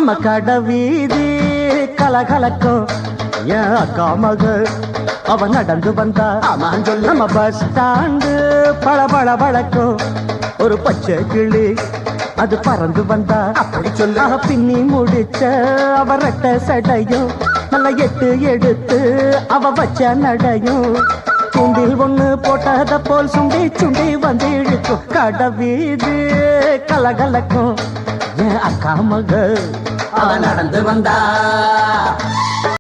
நம்ம கடை வீதி கலகலக்கும் என் அக்கா மக அவ நடந்து வந்தா நம்ம பஸ் ஸ்டாண்டு பளபள வழக்கும் ஒரு பச்சை கிளி அது பறந்து வந்தா அப்படி சொல்ல பின்னி முடிச்ச அவ ரெட்ட சடையும் நல்ல எட்டு எடுத்து அவ வச்ச நடையும் சுண்டில் ஒண்ணு போட்டத போல் சுண்டி சுண்டி வந்து இழுக்கும் கடை வீதி கலகலக்கும் என் அக்கா மக அவ நடந்து வந்தா